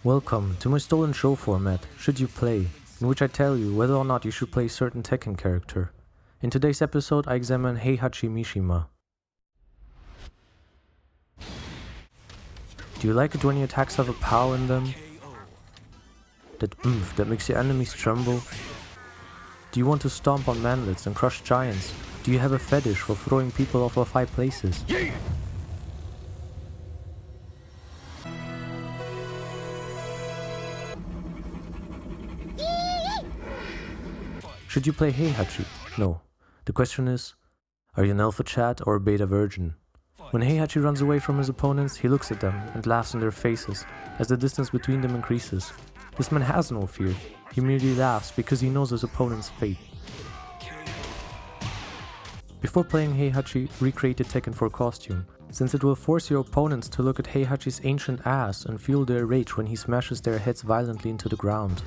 Welcome to my stolen show format, Should You Play, in which I tell you whether or not you should play a certain Tekken character. In today's episode I examine Heihachi Mishima. Do you like it when your attacks have a pow in them? That oomph that makes your enemies tremble? Do you want to stomp on manlets and crush giants? Do you have a fetish for throwing people off of high places? Should you play Heihachi? No. The question is, are you an alpha chat or a beta virgin? When Heihachi runs away from his opponents, he looks at them and laughs in their faces as the distance between them increases. This man has no fear. He merely laughs because he knows his opponent's fate. Before playing Heihachi, recreate the Tekken 4 costume, since it will force your opponents to look at Heihachi's ancient ass and feel their rage when he smashes their heads violently into the ground.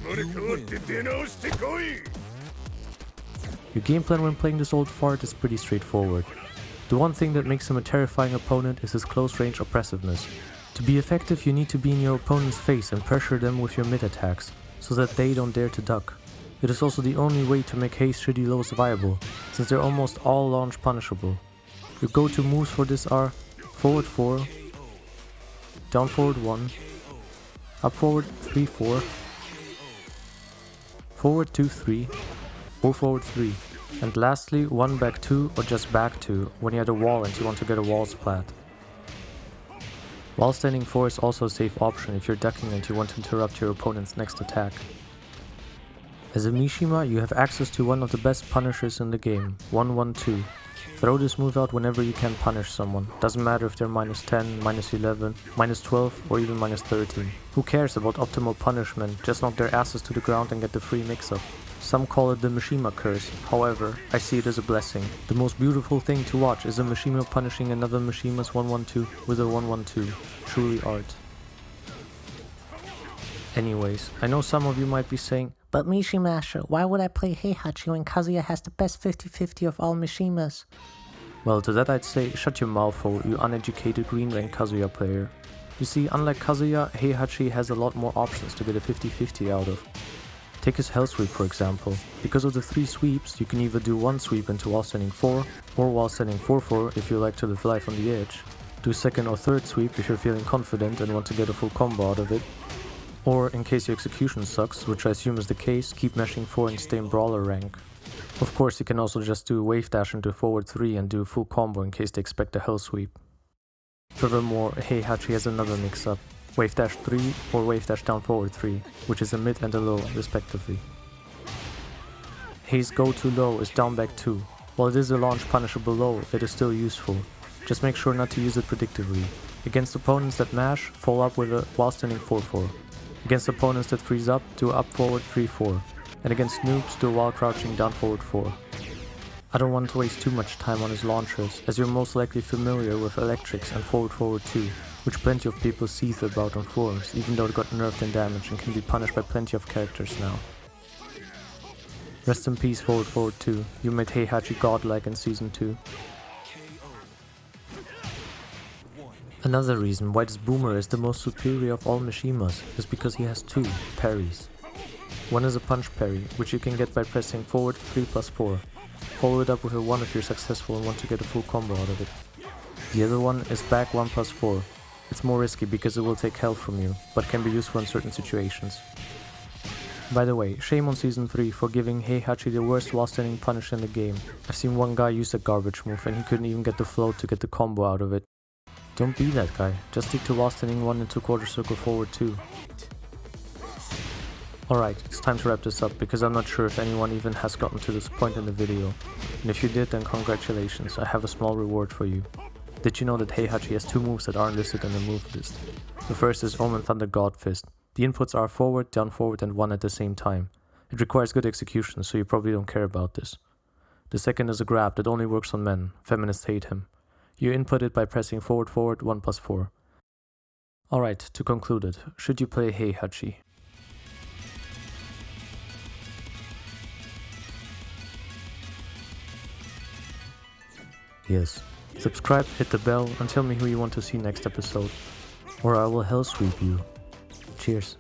Your game plan when playing this old fart is pretty straightforward. The one thing that makes him a terrifying opponent is his close-range oppressiveness. To be effective, you need to be in your opponent's face and pressure them with your mid-attacks, so that they don't dare to duck. It is also the only way to make Hei's shitty lows viable, since they're almost all launch punishable. Your go-to moves for this are forward 4, down forward 1, up forward 3-4, forward 2-3, go forward 3, and lastly 1 back 2 or just back 2 when you're at a wall and you want to get a wall splat. Wall standing 4 is also a safe option if you're ducking and you want to interrupt your opponent's next attack. As a Mishima, you have access to one of the best punishers in the game, 1-1-2. Throw this move out whenever you can punish someone, doesn't matter if they're -10, -11, -12 or even -13. Who cares about optimal punishment, just knock their asses to the ground and get the free mix-up. Some call it the Mishima curse, however, I see it as a blessing. The most beautiful thing to watch is a Mishima punishing another Mishima's 1-1-2 with a 1-1-2, truly art. Anyways, I know some of you might be saying, "But Mishimasher, why would I play Heihachi when Kazuya has the best 50-50 of all Mishimas?" Well, to that I'd say, shut your mouth hole, you uneducated green rank Kazuya player. You see, unlike Kazuya, Heihachi has a lot more options to get a 50-50 out of. Take his Hell Sweep for example. Because of the 3 sweeps, you can either do 1 sweep into while standing 4, or while standing 4-4 if you like to live life on the edge. Do 2nd or 3rd sweep if you're feeling confident and want to get a full combo out of it. Or, in case your execution sucks, which I assume is the case, keep mashing 4 and stay in brawler rank. Of course, you can also just do a wave dash into forward 3 and do a full combo in case they expect a Hell Sweep. Furthermore, Heihachi has another mix-up, wave dash 3 or wave dash down forward 3, which is a mid and a low respectively. Hei's go-to low is down back 2. While it is a launch punishable low, it is still useful. Just make sure not to use it predictively. Against opponents that mash, follow up with a while standing 4-4. Against opponents that freeze up, do up forward 3-4, and against noobs, do while crouching down forward 4. I don't want to waste too much time on his launchers, as you're most likely familiar with electrics and forward 2, which plenty of people seethe about on forums, even though it got nerfed and damaged and can be punished by plenty of characters now. Rest in peace forward 2, you made Heihachi godlike in Season 2. Another reason why this boomer is the most superior of all Mishimas is because he has 2 parries. One is a punch parry, which you can get by pressing forward 3+4. Follow it up with a 1 if you're successful and want to get a full combo out of it. The other one is back 1+4. It's more risky because it will take health from you, but can be useful in certain situations. By the way, shame on Season 3 for giving Heihachi the worst while standing punish in the game. I've seen one guy use that garbage move and he couldn't even get the float to get the combo out of it. Don't be that guy, just stick to while standing 1 into quarter circle forward 2. Alright, it's time to wrap this up because I'm not sure if anyone even has gotten to this point in the video. And if you did, then congratulations, I have a small reward for you. Did you know that Heihachi has 2 moves that aren't listed in the move list? The first is Omen Thunder God Fist. The inputs are forward, down forward and 1 at the same time. It requires good execution, so you probably don't care about this. The second is a grab that only works on men, feminists hate him. You input it by pressing forward 1+4. Alright, to conclude it, should you play Heihachi? Yes. Subscribe, hit the bell, and tell me who you want to see next episode. Or I will hell sweep you. Cheers.